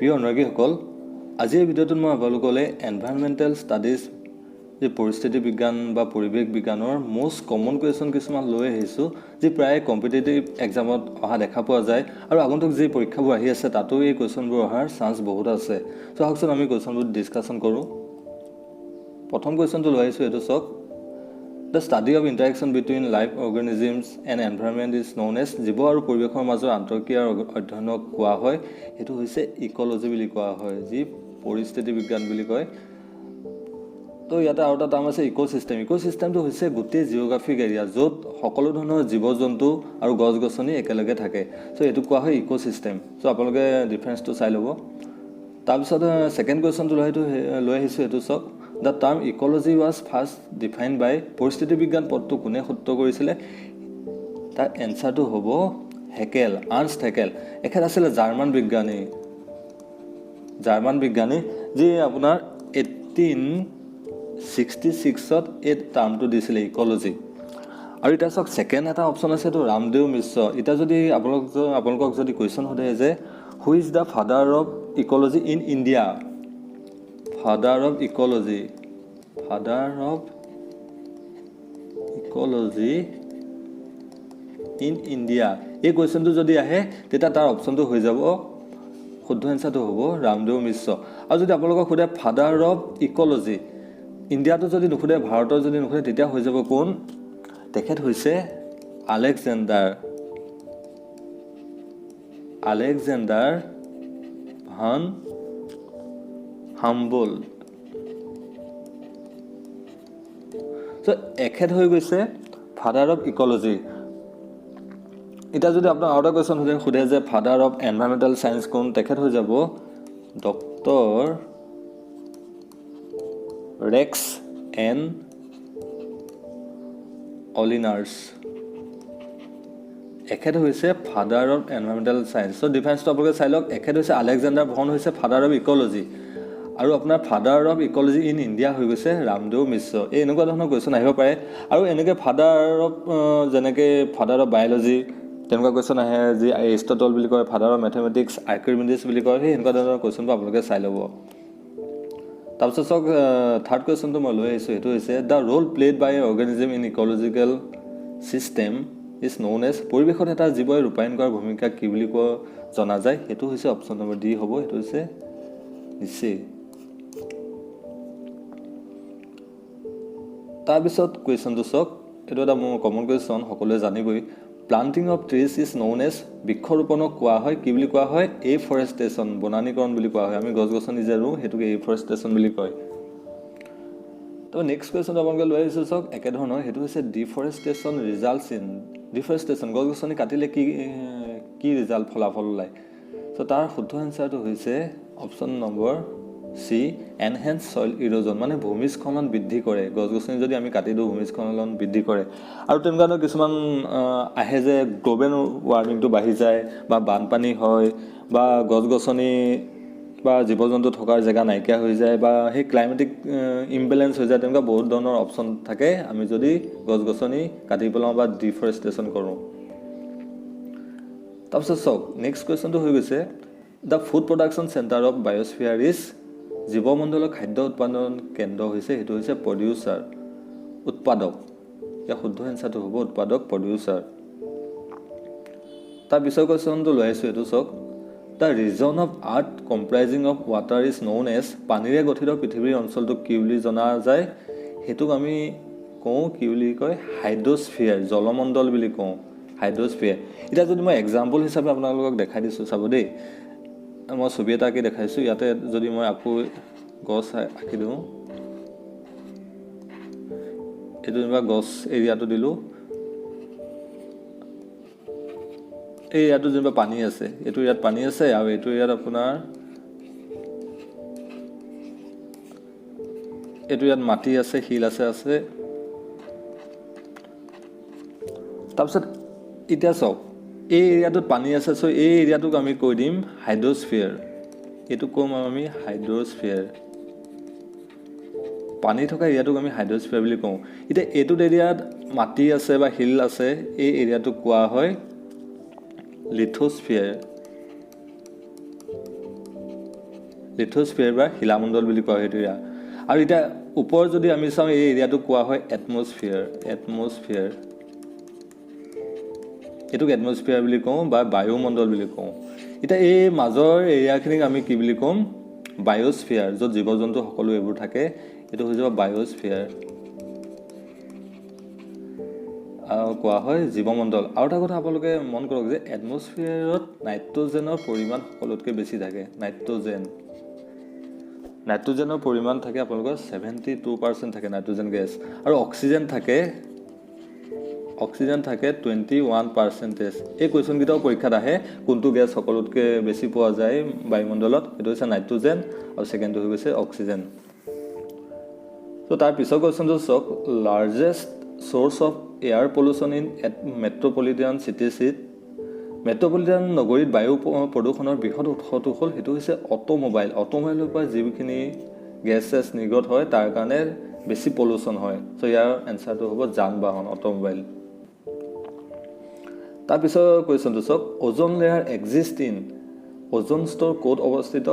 প্ৰিয় অনুৰাগীসকল, আজিৰ ভিডিঅ'টোত মই আপোনালোকলৈ এনভাইৰনমেণ্টেল ষ্টাডিজ যে পৰিস্থিতি বিজ্ঞান বা পৰিৱেশ বিজ্ঞানৰ মোষ্ট কমন কুৱেশ্যন কিছুমান লৈ আহিছোঁ, যি প্ৰায় কম্পিটিটিভ এক্সামত অহা দেখা পোৱা যায় আৰু আগন্তুক যি পৰীক্ষাবোৰ আহি আছে তাতো এই কুৱেশ্যনবোৰ অহাৰ চান্স বহুত আছে। চ' আহকচোন আমি কুৱেশ্যনবোৰ ডিছকাশ্যন কৰোঁ। প্ৰথম কুৱেশ্যনটো লৈ আহিছোঁ, এইটো চাওক। The study of interaction between life organisms and environment is known as জীৱ আৰু পৰিৱেশৰ মাজৰ আন্তঃক্ৰিয়াৰ অধ্যয়নক কোৱা হয়, সেইটো হৈছে ইক'লজি বুলি কোৱা হয়, যি পৰিস্থিতি বিজ্ঞান বুলি কয়। তো ইয়াতে আৰু এটা টাৰ্ম আছে ইক'চিষ্টেম। ইক'চিষ্টেমটো হৈছে গোটেই জিঅ'গ্ৰাফিক এৰিয়া য'ত সকলো ধৰণৰ জীৱ জন্তু আৰু গছ গছনি একেলগে থাকে। চ' এইটো কোৱা হয় ইক'চিষ্টেম। চ' আপোনালোকে ডিফাৰেঞ্চটো চাই ল'ব। তাৰপিছত ছেকেণ্ড কুৱেশ্যনটো লৈ আহিছোঁ, এইটো চাওক। The term ecology was first defined by পৰিস্থিতি বিজ্ঞান পদটো কোনে সূত্ৰ কৰিছিলে? তাৰ এনচাৰটো হ'ব হেকেল, আৰ্নষ্ট হেকেল। এখেত আছিলে জাৰ্মান বিজ্ঞানী, যি আপোনাৰ 1866ত এই টাৰ্মটো দিছিলে ইক'লজি। আৰু এতিয়া চাওক, ছেকেণ্ড এটা অপশ্যন আছে, এইটো ৰামদেৱ মিশ্ৰ। এতিয়া যদি আপোনালোকক যদি কুৱেশ্যন সোধে যে who is the father of ecology in India, father of ecology in India, এই কুৱেশ্যনটো যদি আহে তেতিয়া তাৰ অপশ্যনটো হৈ যাব, শুদ্ধ এনচাৰটো হ'ব ৰামদেৱ মিশ্ৰ। আৰু যদি আপোনালোকক সোধে ফাদাৰ অফ ইক'লজি ইণ্ডিয়াটো যদি নুসুধে, ভাৰতৰ যদি নুসুধে, তেতিয়া হৈ যাব কোন? তেখেত হৈছে আলেকজেণ্ডাৰ ভান হাম্বোল্ট। চ' এখেত হৈ গৈছে ফাদাৰ অফ ইক'লজি। এতিয়া যদি আপোনাৰ আৰু এটা কুৱেশ্যন সোধে যে ফাদাৰ অফ এনভাইৰনমেণ্টেল চায়েন্স কোন? তেখেত হৈ যাব ডক্টৰ ৰেক্স এন অলিনাৰ্ছ। এখেত হৈছে ফাদাৰ অফ এনভাইৰনমেণ্টেল চায়েন্স। চ' ডিফাৰেঞ্চটো আপোনালোকে চাই লওক। এখেত হৈছে আলেকজেণ্ডাৰ ভন হৈছে ফাদাৰ অফ ইক'লজি, আৰু আপোনাৰ father of ecology in India হৈ গৈছে ৰামদেৱ মিশ্ৰ। এই এনেকুৱা ধৰণৰ কুৱেশ্যন আহিব পাৰে। আৰু এনেকৈ যেনেকৈ ফাদাৰ অফ বায়'লজি তেনেকুৱা কুৱেশ্যন আহে, যি এৰিষ্টটল বুলি কয়, ফাদাৰ অফ মেথমেটিক্স আৰ্কিমিডিছ বুলি কয়, সেই এনেকুৱা ধৰণৰ কুৱেশ্যনবোৰ আপোনালোকে চাই ল'ব। তাৰপিছত চাওক, থাৰ্ড কুৱেশ্যনটো মই লৈ আহিছোঁ, সেইটো হৈছে the role played by a organism in ecological system is known as পৰিৱেশত এটা জীৱই ৰূপায়ণ কৰাৰ ভূমিকা কি বুলি জনা যায়? সেইটো হৈছে অপশ্যন নম্বৰ ডি হ'ব, সেইটো হৈছে নিশ্চয়। তাৰপিছত কুৱেশ্যনটো চাওক, এইটো এটা মোৰ কমন কুৱেশ্যন, সকলোৱে জানিবই। Planting of trees is known as বৃক্ষৰোপণক কোৱা হয় কি বুলি কোৱা হয়? এফৰেষ্টেশ্যন, বনানীকৰণ বুলি কোৱা হয়। আমি গছ গছনি যে ৰুওঁ সেইটোকে এফৰেষ্টেশ্যন বুলি কয়। তো নেক্সট কুৱেশ্যনটো আপোনালোকে লৈ আহিছোঁ চাওক, একেধৰণৰ, সেইটো হৈছে ডিফৰেষ্টেশ্যন ৰিজাল্টছ ইন। ডিফৰেষ্টেশ্যন, গছ গছনি কাটিলে কি ৰিজাল্ট, ফলাফল ওলায়? চ' তাৰ শুদ্ধ এনচাৰটো হৈছে অপশ্যন নম্বৰ চি, এনহেন্স চইল ইৰ'জন, মানে ভূমিস্খলন বৃদ্ধি কৰে। গছ গছনি যদি আমি কাটি দিওঁ ভূমিস্খলন বৃদ্ধি কৰে। আৰু তেনেকুৱা কিছুমান আহে যে গ্ল'বেল ৱাৰ্মিংটো বাঢ়ি যায়, বা বানপানী হয়, বা গছ গছনি বা জীৱ জন্তু থকাৰ জেগা নাইকিয়া হৈ যায়, বা সেই ক্লাইমেটিক ইমবেলেঞ্চ হৈ যায়। তেনেকুৱা বহুত ধৰণৰ অপশ্যন থাকে আমি যদি গছ গছনি কাটি পেলাওঁ বা ডিফৰেষ্টেশ্যন কৰোঁ। তাৰপিছত চাওক, নেক্সট কুৱেশ্যনটো হৈ গৈছে the food production centre of biosphere is. জীৱমণ্ডলৰ খাদ্য উৎপাদন কেন্দ্ৰ হৈছে, সেইটো হৈছে প্ৰডিউচাৰ, উৎপাদক। ইয়াৰ শুদ্ধ এনচাৰটো হ'ব উৎপাদক, প্ৰডিউচাৰ। তাৰ পিছৰ কুৱেশ্যনটো লৈ আহিছোঁ, এইটো চাওক। The region of earth comprising of water is known as. পানীৰে গঠিত পৃথিৱীৰ অঞ্চলটোক কি বুলি জনা যায়? সেইটোক আমি কওঁ কি বুলি কয়? হাইড্ৰস্ফিয়াৰ, জলমণ্ডল বুলি কওঁ, হাইড্ৰস্ফিয়াৰ। এতিয়া যদি মই এক্সাম্পল হিচাপে আপোনালোকক দেখাই দিছোঁ, চাব দেই। মই ছবি এটা আঁকি দেখাইছোঁ। ইয়াতে যদি মই আকৌ গছ আঁকি দিওঁ, এইটো যেনিবা গছ এৰিয়াটো দিলোঁ, এই এৰিয়াটো যেনিবা পানী আছে, এইটো ইয়াত পানী আছে, আৰু এইটো ইয়াত আপোনাৰ এইটো ইয়াত মাটি আছে, শিল আছে। তাৰপিছত এতিয়া চাওক, এই এৰিয়াটোত পানী আছে, চ' এই এৰিয়াটোক আমি কৈ দিম হাইড্ৰস্ফিয়াৰ। এইটো ক'ম আমি হাইড্ৰস্ফিয়াৰ। পানী থকা এৰিয়াটোক আমি হাইড্ৰস্ফিয়াৰ বুলি কওঁ। এতিয়া এইটোত এৰিয়াত মাটি আছে বা শিল আছে, এই এৰিয়াটোক কোৱা হয় লিথোস্ফিয়াৰ। লিথোস্ফিয়াৰ বা শিলামণ্ডল বুলি কোৱা হয় সেইটো এৰিয়া। আৰু এতিয়া ওপৰ যদি আমি চাওঁ এই এৰিয়াটোক কোৱা হয় এটমস্ফিয়াৰ। এইটোক এটমস্ফিয়াৰ বুলি কওঁ বা বায়ুমণ্ডল বুলি কওঁ। এতিয়া এই মাজৰ এৰিয়াখিনিক আমি কি বুলি ক'ম? বায়'স্ফিয়াৰ, য'ত জীৱ জন্তু সকলো এইবোৰ থাকে, এইটো হৈ যাব বায়'স্ফিয়াৰ। কোৱা হয় জীৱমণ্ডল। আৰু এটা কথা আপোনালোকে মন কৰক যে এটমস্ফিয়াৰত নাইট্ৰজেনৰ পৰিমাণ সকলোতকৈ বেছি থাকে। নাইট্ৰজেনৰ পৰিমাণ থাকে আপোনালোকৰ 72% থাকে নাইট্ৰজেন গেছ। আৰু অক্সিজেন থাকে 21%। এই কুৱেশ্যনকেইটাও পৰীক্ষাত আহে, কোনটো গেছ সকলোতকৈ বেছি পোৱা যায় বায়ুমণ্ডলত? এইটো হৈছে নাইট্ৰজেন আৰু ছেকেণ্ডটো হৈ গৈছে অক্সিজেন। ত' তাৰ পিছৰ কুৱেশ্যনটো চাওক, largest source of air pollution in metropolitan cities. Metropolitan নগৰীত বায়ু প্ৰদূষণৰ বৃহৎ উৎসটো হ'ল সেইটো হৈছে অট'মোবাইলৰ পৰা যিখিনি গেছ নিৰ্গত হয় তাৰ কাৰণে বেছি পলিউশ্যন হয়। চ' ইয়াৰ এনচাৰটো হ'ব যান বাহন, অট'মোবাইল। তাৰপিছৰ কুৱেশ্যনটো চাওক, ozone layer exist in, ozone স্তৰ ক'ত অৱস্থিত?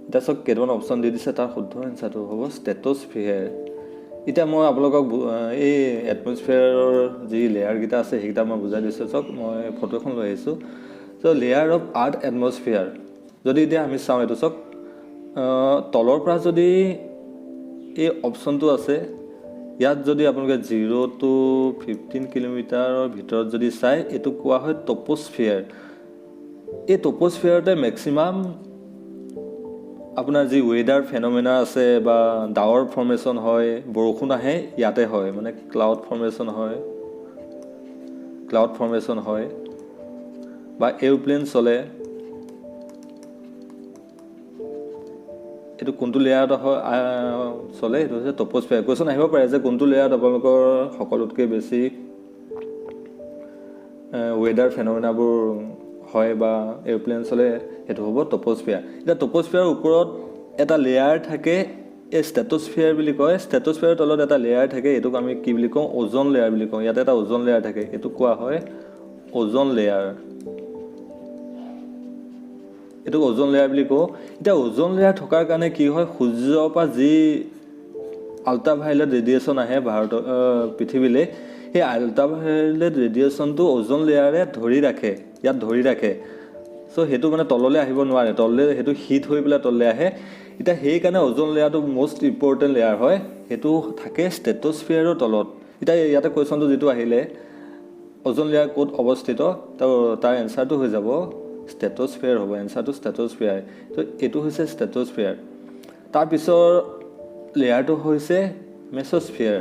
এতিয়া চাওক কেইটামান অপশ্যন দি দিছে, তাৰ শুদ্ধ এনচাৰটো হ'ব ষ্ট্ৰেট'স্ফিয়াৰ। এতিয়া মই আপোনালোকক এই এটমস্ফিয়াৰৰ যি লেয়াৰকেইটা আছে সেইকেইটা মই বুজাই দিছোঁ। চাওক মই ফটো এখন লৈ আহিছোঁ। চ' লেয়াৰ অফ আৰ্থ এটমস্ফিয়াৰ যদি এতিয়া আমি চাওঁ, এইটো চাওক তলৰ পৰা যদি এই অপশ্যনটো আছে, ইয়াত যদি আপোনালোকে 0 to 15 কিলোমিটাৰৰ ভিতৰত যদি চাই, এইটো কোৱা হয় টপ'স্ফিয়াৰ। এই টপ'স্ফিয়াৰতে মেক্সিমাম আপোনাৰ যি ৱেডাৰ ফেন'মেনা আছে বা ডাৱৰ ফৰ্মেশ্যন হয়, বৰষুণ আহে, ইয়াতে হয়, মানে ক্লাউড ফৰ্মেশ্যন হয় বা এৰোপ্লেন চলে। এইটো কোনটো লেয়াৰত চলে? এইটো হৈছে টপ'স্ফিয়াৰ। কুৱেশ্যন আহিব পাৰে যে কোনটো লেয়াৰত আপোনালোকৰ সকলোতকৈ বেছি ৱেডাৰ ফেন'মেনাবোৰ হয় বা এৰোপ্লেন চলে, সেইটো হ'ব টপ'স্ফিয়াৰ। এতিয়া টপ'স্ফিয়াৰৰ ওপৰত এটা লেয়াৰ থাকে, এই ষ্ট্ৰেট'স্ফিয়াৰ বুলি কয়। ষ্ট্ৰেট'স্ফিয়াৰৰ তলত এটা লেয়াৰ থাকে, এইটোক আমি কি বুলি কওঁ? অ'জন লেয়াৰ বুলি কওঁ। ইয়াতে এটা অ'জন লেয়াৰ থাকে, এইটোক কোৱা হয় অ'জন লেয়াৰ। এইটোক অ'জন লেয়াৰ বুলি কওঁ। এতিয়া অ'জন লেয়াৰ থকাৰ কাৰণে কি হয়, সূৰ্যৰ পৰা যি আল্ট্ৰাভায়লেট ৰেডিয়েশ্যন আহে পৃথিৱীলৈ, সেই আল্ট্ৰাভায়লেট ৰেডিয়েশ্যনটো অ'জন লেয়াৰে ইয়াত ধৰি ৰাখে। চ' সেইটো মানে তললৈ আহিব নোৱাৰে, তললৈ সেইটো হিট হৈ পেলাই তললৈ আহে। এতিয়া সেইকাৰণে অ'জন লেয়াৰটো মষ্ট ইম্পৰ্টেণ্ট লেয়াৰ হয়, সেইটো থাকে ষ্ট্ৰেট'স্ফিয়াৰৰ তলত। এতিয়া ইয়াতে কুৱেশ্যনটো যিটো আহিলে, অ'জন লেয়াৰ ক'ত অৱস্থিত, তাৰ এনচাৰটো হৈ যাব ষ্ট্ৰেট'স্ফিয়াৰ হ'ব। এনচাৰটো ষ্ট্ৰেট'স্ফিয়াৰ। ত' এইটো হৈছে ষ্ট্ৰেট'স্ফিয়াৰ। তাৰপিছৰ লেয়াৰটো হৈছে মেছ'স্ফিয়াৰ।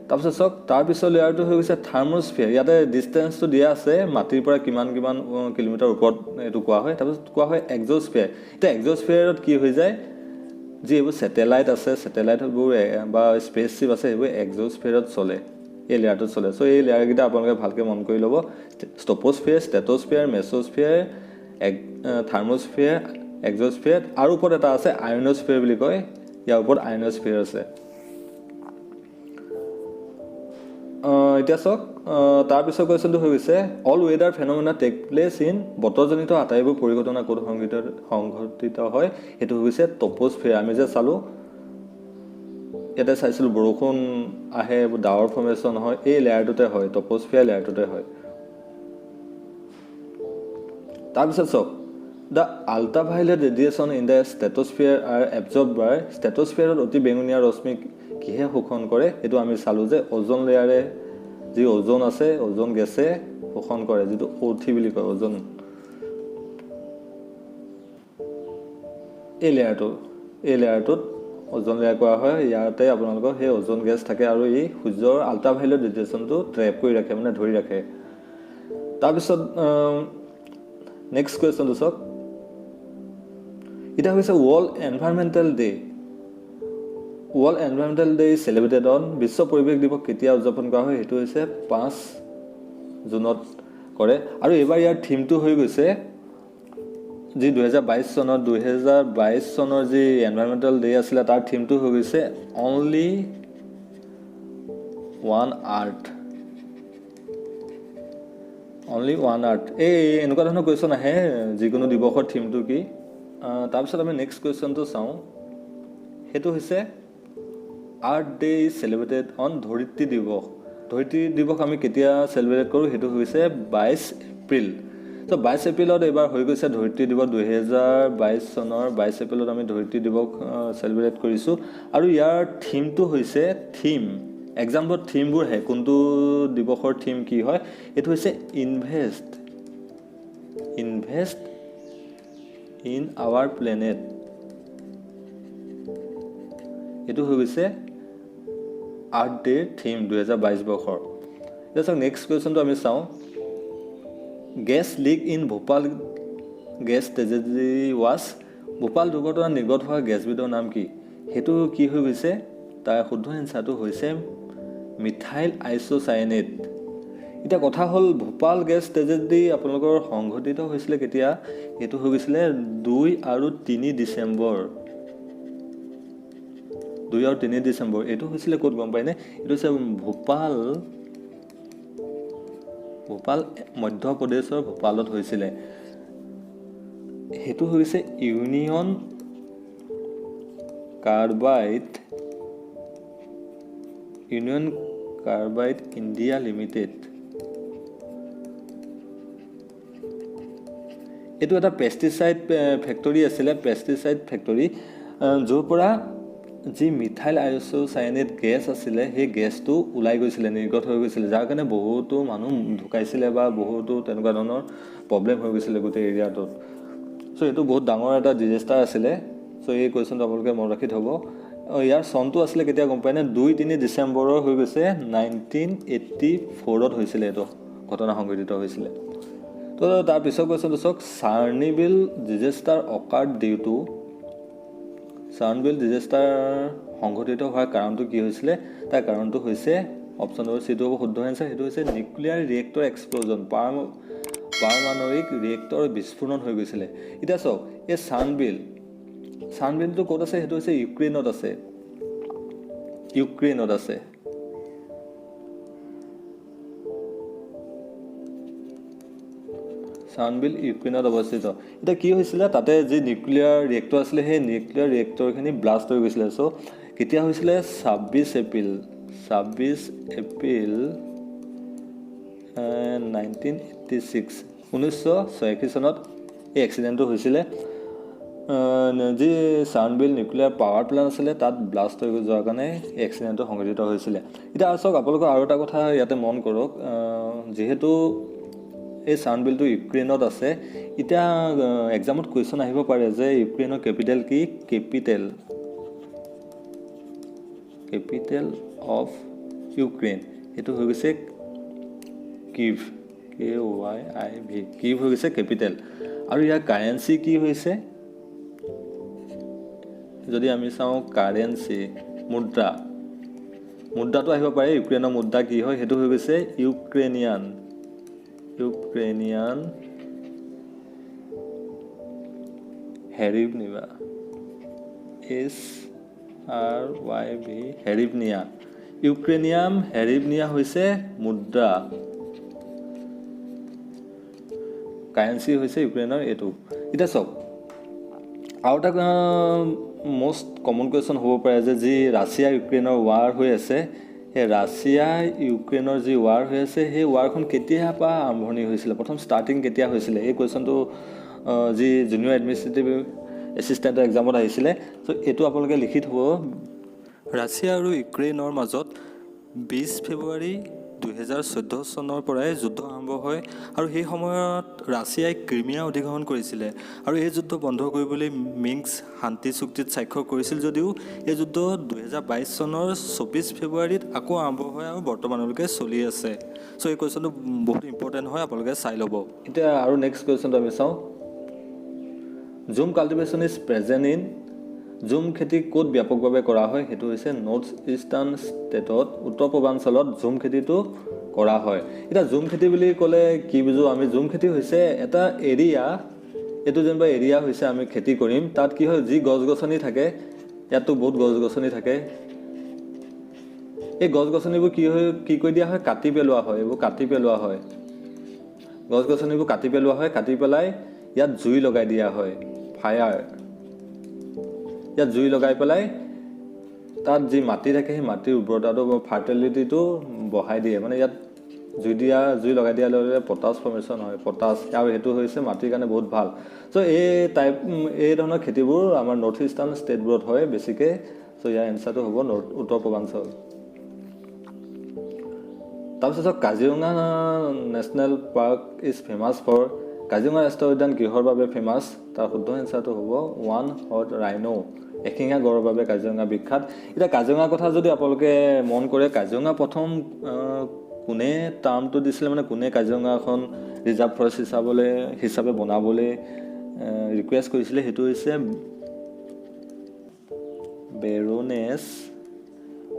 তাৰপিছত চাওক, তাৰপিছৰ লেয়াৰটো হৈ গৈছে থাৰ্মস্ফিয়াৰ। ইয়াতে ডিষ্টেঞ্চটো দিয়া আছে, মাটিৰ পৰা কিমান কিলোমিটাৰ ওপৰত এইটো কোৱা হয়। তাৰপিছত কোৱা হয় এক্স'স্ফিয়াৰ। এতিয়া এক্স'স্ফিয়াৰত কি হৈ যায়, যি এইবোৰ ছেটেলাইট আছে, ছেটেলাইটবোৰ বা স্পেচশ্বিপ আছে, সেইবোৰ এক্স'স্ফিয়াৰত চলে, এই লেয়াৰটোত চলে। চ' এই লেয়াৰকেইটা আপোনালোকে ভালকৈ মন কৰি ল'ব। টপ'স্ফিয়াৰ, ষ্ট্ৰেট'স্ফিয়াৰ, মেছ'স্ফিয়াৰ, থাৰ্মস্ফিয়াৰ, এক্স'স্ফিয়াৰ, আৰু ওপৰত এটা আছে আয়নস্ফিয়াৰ বুলি কয়। ইয়াৰ ওপৰত আয়নস্ফিয়াৰ আছে। এতিয়া চাওক, তাৰপিছৰ কুৱেশ্যনটো হৈ গৈছে, all weather phenomena take place in, বতৰজনিত আটাইবোৰ পৰিঘটনা ক'ত সংঘটিত হয়? সেইটো হৈ গৈছে টপ'স্ফিয়াৰ। আমি যে চালোঁ, ইয়াতে চাইছিলোঁ বৰষুণ আহে, ডাৱৰ ফৰ্মেশ্যন হয়, এই লেয়াৰটোতে হয়, টপ'স্ফিয়াৰ লেয়াৰটোতে হয়। তাৰপিছত চাওক, the ultraviolet radiation in the stratosphere are absorbed by, ষ্ট্ৰেট'স্ফিয়াৰত অতি বেঙুনীয়া ৰশ্মি কিহে শোষণ কৰে? সেইটো আমি চালোঁ যে অ'জন লেয়াৰে, যি অ'জন আছে, অ'জন গেছে শোষণ কৰে, যিটো O3 বুলি কয়, অ'জন। এই লেয়াৰটোত অ'জন লেয়াৰ কৰা হয়। ইয়াতে আপোনালোকৰ সেই অ'জন গেছ থাকে আৰু এই সূৰ্যৰ আল্ট্ৰাভায়লেট ৰেডিয়েশ্যনটো ট্ৰেপ কৰি ৰাখে, মানে ধৰি ৰাখে। তাৰপিছত নেক্সট কুৱেশ্যনটো চাওক, এতিয়া হৈছে world environmental day. World environmental day is celebrated on, বিশ্ব পৰিৱেশ দিৱস কেতিয়া উদযাপন কৰা হয়? সেইটো হৈছে 5 জুনত কৰে। আৰু এইবাৰ ইয়াৰ থিমটো হৈ গৈছে, যি 2022 চনৰ যি এনভাইৰনমেণ্টেল ডে আছিলে, তাৰ থিমটো হৈ গৈছে অনলি ওৱান আৰ্থ। এই এনেকুৱা ধৰণৰ কুৱেশ্যন আহে, যিকোনো দিৱসৰ থিমটো কি? তাৰপিছত আমি নেক্সট কুৱেশ্যনটো চাওঁ, সেইটো হৈছে আৰ্থ ডে ইজ চেলিব্ৰেটেড অন ধৰিত্ৰী দিৱস। ধৰিত্ৰী দিৱস আমি কেতিয়া চেলিব্ৰেট কৰোঁ, সেইটো হৈছে 22 এপ্ৰিল। তো 22 এপ্ৰিলত এইবাৰ হৈ গৈছে ধৰিত্ৰী দিৱস। 2022 চনৰ 22 এপ্ৰিলত আমি ধৰিত্ৰী দিৱস চেলিব্ৰেট কৰিছোঁ। আৰু ইয়াৰ থিমটো হৈছে এক্সামবোৰত থিমবোৰ আহে, কোনটো দিৱসৰ থিম কি হয়, এইটো হৈছে ইনভেষ্ট ইন আৱাৰ প্লেনেট। এইটো হৈ গৈছে আৰ্থ ডেৰ থিম 2022 বৰ্ষৰ। এতিয়া চাওক নেক্সট কুৱেশ্যনটো আমি চাওঁ, gas leak in Bhopal gas tragedy wash. Bhopal দুৰ্ঘটনাত নিৰ্গত হোৱা গেছবিধৰ নাম কি? সেইটো কি হৈ গৈছে, তাৰ শুদ্ধ এনচাৰটো হৈছে মিথাইল আইচ'চায়ানেট। এতিয়া কথা হ'ল, ভূপাল গেছ ট্ৰেজেডি আপোনালোকৰ সংঘটিত হৈছিলে কেতিয়া? এইটো হৈ গৈছিলে 2 আৰু 3 ডিচেম্বৰ। 2 আৰু 3 ডিচেম্বৰ। এইটো হৈছিলে ক'ত গম পায়নে? এইটো হৈছে ভূপাল মধ্যপ্ৰদেশৰ ভূপালত হৈছিলে। সেইটো হৈছে ইউনিয়ন কাৰ্বাইড ইণ্ডিয়া লিমিটেড। এইটো এটা পেষ্টিচাইড ফেক্টৰী আছিলে, য'ৰ পৰা যি মিথাইল আইচ'চায়ানেট গেছ আছিলে, সেই গেছটো ওলাই গৈছিলে, নিৰ্গত হৈ গৈছিলে, যাৰ কাৰণে বহুতো মানুহ ঢুকাইছিলে বা বহুতো তেনেকুৱা ধৰণৰ প্ৰব্লেম হৈ গৈছিলে গোটেই এৰিয়াটোত। চ' এইটো বহুত ডাঙৰ এটা ডিজাষ্টাৰ আছিলে। চ' এই কুৱেশ্যনটো আপোনালোকে মনত ৰাখি থ'ব। ইয়াৰ চনটো আছিলে কেতিয়া গম পায়নে? 2-3 ডিচেম্বৰৰ হৈ গৈছে 1984ত হৈছিলে, এইটো ঘটনা সংঘটিত হৈছিলে। তো তাৰ পিছৰ কুৱেশ্যনটো চাওক, চাৰ্নিভিল ডিজাষ্টাৰ অকাৰ্ড ডিউ টু। চাৰ্নিভিল ডিজাষ্টাৰ সংঘটিত হোৱাৰ কাৰণটো কি হৈছিলে? তাৰ কাৰণটো হৈছে অপশ্যন নম্বৰ চিটো হ'ব শুদ্ধ এনচাৰ। সেইটো হৈছে নিউক্লিয়াৰ ৰিয়েক্টৰ এক্সপ্ল'জন, পাৰমাণৱিক ৰিয়েক্টৰ বিস্ফোৰণ হৈ গৈছিলে। এতিয়া চাওক, এই চাৰ্নিভিলটো ক'ত আছে? সেইটো হৈছে ইউক্ৰেইনত আছে। চাৰ্নিভিল ইউক্ৰেইনত অৱস্থিত। এতিয়া কি হৈছিলে, তাতে যি নিউক্লিয়াৰ ৰিয়েক্টৰ আছিলে, সেই নিউক্লিয়াৰ ৰিয়েক্টৰখিনি ব্লাষ্ট হৈ গৈছিলে। চ' কেতিয়া হৈছিলে? 26 এপ্ৰিল 1986 চনত এই এক্সিডেণ্টটো হৈছিলে। যি চাৰ্নিভিল নিউক্লিয়াৰ পাৱাৰ প্লেণ্ট আছিলে, তাত ব্লাষ্ট হৈ যোৱাৰ কাৰণে এই এক্সিডেণ্টটো সংঘটিত হৈছিলে। এতিয়া চাওক, আপোনালোকৰ আৰু এটা কথা ইয়াতে মন কৰক, যিহেতু এই চাৰ্নিভিলটো ইউক্ৰেইনত আছে, এতিয়া এক্সামত কুৱেশ্যন আহিব পাৰে যে ইউক্ৰেইনৰ কেপিটেল কি? কেপিটেল অফ ইউক্ৰেইন এইটো হৈ গৈছে কিভ, KYIV, কিভ হৈ গৈছে কেপিটেল। আৰু ইয়াৰ কাৰেঞ্চি কি হৈছে? যদি আমি চাওঁ কাৰেঞ্চি, মুদ্ৰাটো আহিব পাৰে। ইউক্ৰেইনৰ মুদ্ৰা কি হয়? সেইটো হৈ গৈছে ইউক্ৰেইনিয়ান হেৰিভনিয়া, SRYV হেৰিভনিয়া। ইউক্ৰেইনিয়াম হেৰিভনিয়া হৈছে মুদ্ৰা, কাৰেঞ্চি হৈছে ইউক্ৰেইনৰ এইটো। এতিয়া চাওক, আৰু এটা মষ্ট কমন কুৱেশ্যন হ'ব পাৰে যে যি ৰাছিয়া ইউক্ৰেইনৰ ৱাৰ হৈ আছে, সেই ৰাছিয়া ইউক্ৰেইনৰ যি ৱাৰ হৈ আছে, সেই ৱাৰখন কেতিয়াৰ পৰা আৰম্ভণি হৈছিলে, প্ৰথম ষ্টাৰ্টিং কেতিয়া হৈছিলে? এই কুৱেশ্যনটো যি জুনিয়ৰ এডমিনিষ্ট্ৰেটিভ এছিষ্টেণ্টৰ এক্সামত আহিছিলে। চ' এইটো আপোনালোকে লিখি থ'ব। ৰাছিয়া আৰু ইউক্ৰেইনৰ মাজত 20 ফেব্ৰুৱাৰী 2014 চনৰ পৰাই যুদ্ধ আৰম্ভ হয়। আৰু সেই সময়ত ৰাছিয়াই ক্ৰিমিয়া অধিগ্ৰহণ কৰিছিলে। আৰু এই যুদ্ধ বন্ধ কৰিবলৈ মিন্স্ক শান্তি চুক্তিত স্বাক্ষৰ কৰিছিল যদিও এই যুদ্ধ 2022 চনৰ 24 ফেব্ৰুৱাৰীত আকৌ আৰম্ভ হয় আৰু বৰ্তমানলৈকে চলি আছে। চ' এই কুৱেশ্যনটো বহুত ইম্পৰ্টেণ্ট হয়, আপোনালোকে চাই ল'ব। এতিয়া আৰু নেক্সট কুৱেশ্যনটো আমি চাওঁ, জুম কাল্টিভেশ্যন ইজ প্ৰেজেণ্ট ইন। জুম খেতি ক'ত ব্যাপকভাৱে কৰা হয়? সেইটো হৈছে নৰ্থ ইষ্টাৰ্ণ ষ্টেটত, উত্তৰ পূৰ্বাঞ্চলত জুম খেতিটো কৰা হয়। এতিয়া জুম খেতি বুলি ক'লে কি বুজো আমি? জুম খেতি হৈছে এটা এৰিয়া, এইটো যেনিবা এৰিয়া হৈছে আমি খেতি কৰিম, তাত কি হয়, যি গছ গছনি থাকে, ইয়াততো বহুত গছ গছনি থাকে, এই গছ গছনিবোৰ কি কৰি দিয়া হয়? কাটি পেলোৱা হয়। এইবোৰ কাটি পেলোৱা হয়, গছ গছনিবোৰ কাটি পেলোৱা হয়, কাটি পেলাই ইয়াত জুই লগাই দিয়া হয়। ফায়াৰ ইয়াত জুই লগাই পেলাই তাত যি মাটি থাকে সেই মাটিৰ উৰ্বৰতাটো ফাৰ্টিলিটিটো বঢ়াই দিয়ে মানে ইয়াত জুই লগাই দিয়াৰ লগে লগে পটাছ ফৰ্মেশ্যন হয় পটাছ আৰু সেইটো হৈছে মাটিৰ কাৰণে বহুত ভাল চ' এই ধৰণৰ খেতিবোৰ আমাৰ নৰ্থ ইষ্টাৰ্ণ ষ্টেটবোৰত হয় বেছিকৈ চ' ইয়াৰ এনচাৰটো হ'ব উত্তৰ পূৰ্বাঞ্চল তাৰপিছত Kaziranga national park is famous for Kaziranga ৰাষ্ট্ৰীয় উদ্যান কিহৰ বাবে ফেমাছ তাৰ শুদ্ধ এনচাৰটো হ'ব ওৱান হৰ্ণ ৰাইনো এশিঙীয়া গঁড়ৰ বাবে কাজিৰঙা বিখ্যাত এতিয়া কাজিৰঙাৰ কথা যদি আপোনালোকে মন কৰে কাজিৰঙা প্ৰথম কোনে টাৰ্মটো দিছিলে মানে কোনে কাজিৰঙা এখন ৰিজাৰ্ভ ফৰেষ্ট হিচাপে বনাবলৈ ৰিকুৱেষ্ট কৰিছিলে সেইটো হৈছে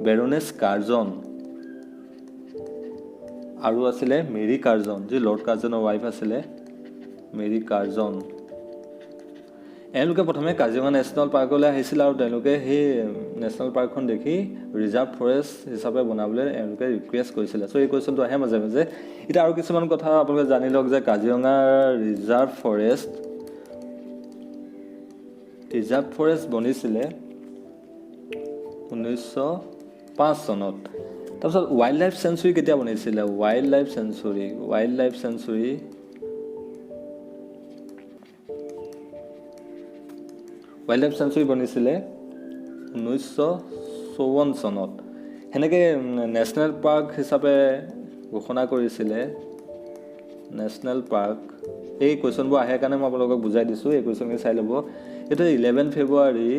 বেৰনেছ কাৰ্জন আৰু আছিলে মেৰী কাৰ্জন যি লৰ্ড কাৰ্জনৰ ৱাইফ আছিলে মেৰী কাৰ্জন এওঁলোকে প্ৰথমে কাজিৰঙা নেশ্যনেল পাৰ্কলৈ আহিছিল আৰু তেওঁলোকে সেই নেশ্যনেল পাৰ্কখন দেখি ৰিজাৰ্ভ ফৰেষ্ট হিচাপে বনাবলৈ এওঁলোকে ৰিকুৱেষ্ট কৰিছিলে চ' এই কুৱেশ্যনটো আহে মাজে মাজে এতিয়া আৰু কিছুমান কথা আপোনালোকে জানি লওক যে কাজিৰঙা ৰিজাৰ্ভ ফৰেষ্ট বনিছিলে 1905 চনত তাৰপিছত ৱাইল্ড লাইফ চেঞ্চুৰী কেতিয়া বনিছিলে ৱাইল্ড লাইফ চেঞ্চুৰী বনিছিলে 1954 চনত সেনেকৈ নেশ্যনেল পাৰ্ক হিচাপে ঘোষণা কৰিছিলে নেশ্যনেল পাৰ্ক এই কুৱেশ্যনবোৰ আহে কাৰণে মই আপোনালোকক বুজাই দিছোঁ এই কুৱেশ্যনখিনি চাই ল'ব এইটো 11 ফেব্ৰুৱাৰী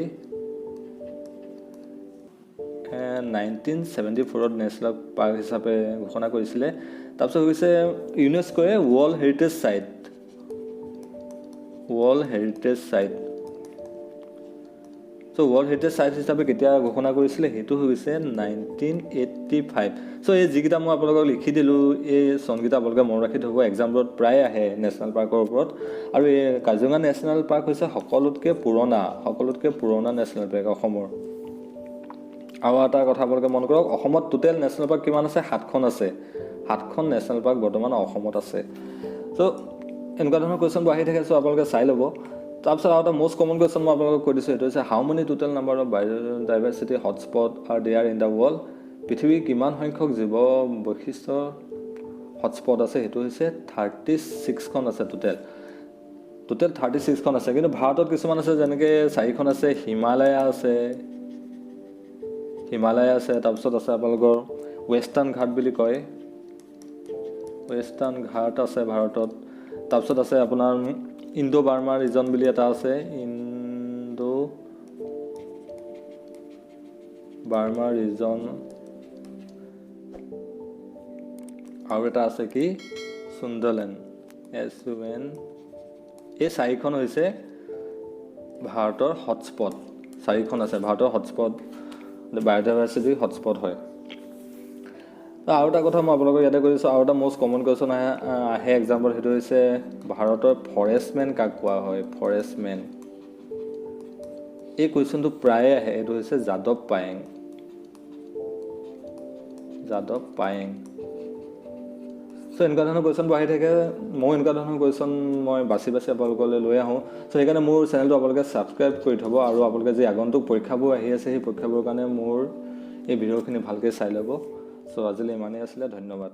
1974ত নেশ্যনেল পাৰ্ক হিচাপে ঘোষণা কৰিছিলে তাৰপিছত হৈছে ইউনেস্কোৱে ৱৰ্ল্ড হেৰিটেজ চাইট চ' ৱৰ্ল্ড হেৰিটেজ চাইট হিচাপে কেতিয়া ঘোষণা কৰিছিলে সেইটো হৈছে 1985 চ' এই যিকেইটা মই আপোনালোকক লিখি দিলোঁ এই চনকেইটা আপোনালোকে মনত ৰাখি থ'ব এক্সামবোৰত প্ৰায় আহে নেশ্যনেল পাৰ্কৰ ওপৰত আৰু এই কাজিৰঙা নেশ্যনেল পাৰ্ক হৈছে সকলোতকৈ পুৰণা নেশ্যনেল পাৰ্ক অসমৰ আৰু এটা কথা আপোনালোকে মন কৰক অসমত টোটেল নেশ্যনেল পাৰ্ক কিমান আছে 7খন আছে 7খন নেশ্যনেল পাৰ্ক বৰ্তমান অসমত আছে চ' এনেকুৱা ধৰণৰ কুৱেশ্যনবোৰ আহি থাকে চ' আপোনালোকে চাই ল'ব তাৰপিছত আৰু এটা মষ্ট কমন কুৱেশ্যন মই আপোনালোকক কৈ দিছোঁ সেইটো হৈছে how many total number of biodiversity hotspot are there in the world পৃথিৱীৰ কিমান সংখ্যক জীৱ বৈশিষ্ট্য হটস্পট আছে সেইটো হৈছে 36খন আছে টোটেল 36খন আছে কিন্তু ভাৰতত কিছুমান আছে যেনেকৈ 4খন আছে হিমালয় আছে তাৰপিছত আছে আপোনালোকৰ ৱেষ্টাৰ্ণ ঘাট বুলি কয় ৱেষ্টাৰ্ণ ঘাট আছে ভাৰতত তাৰপিছত আছে আপোনাৰ ইণ্ডো বাৰ্মা ৰিজন বুলি এটা আছে ইণ্ডো বাৰ্মা ৰিজন আৰু এটা আছে কি সুন্দৰলেণ্ড SUN এই 4খন হৈছে ভাৰতৰ হটস্পট 4খন আছে ভাৰতৰ হটস্পট বায়'ডাইভাৰ্চিটি হটস্পট হয় আৰু এটা কথা মই আপোনালোকক ইয়াতে কৈ দিছোঁ আৰু এটা মষ্ট কমন কুৱেশ্যন আহে এক্সাম্পল সেইটো হৈছে ভাৰতৰ ফৰেষ্টমেন কাক কোৱা হয় এই কুৱেশ্যনটো প্ৰায়ে আহে এইটো হৈছে যাদৱ পায়েং চ' এনেকুৱা ধৰণৰ কুৱেশ্যনবোৰ আহি থাকে মই এনেকুৱা ধৰণৰ কুৱেশ্যন মই বাছি আপোনালোকলৈ লৈ আহোঁ চ' সেইকাৰণে মোৰ চেনেলটো আপোনালোকে ছাবস্ক্ৰাইব কৰি থ'ব আৰু আপোনালোকে যি আগন্তুক পৰীক্ষাবোৰ আহি আছে সেই পৰীক্ষাবোৰৰ কাৰণে মোৰ এই ভিডিঅ'খিনি ভালকৈ চাই ল'ব চ' আজিলৈ ইমানেই আছিলে ধন্যবাদ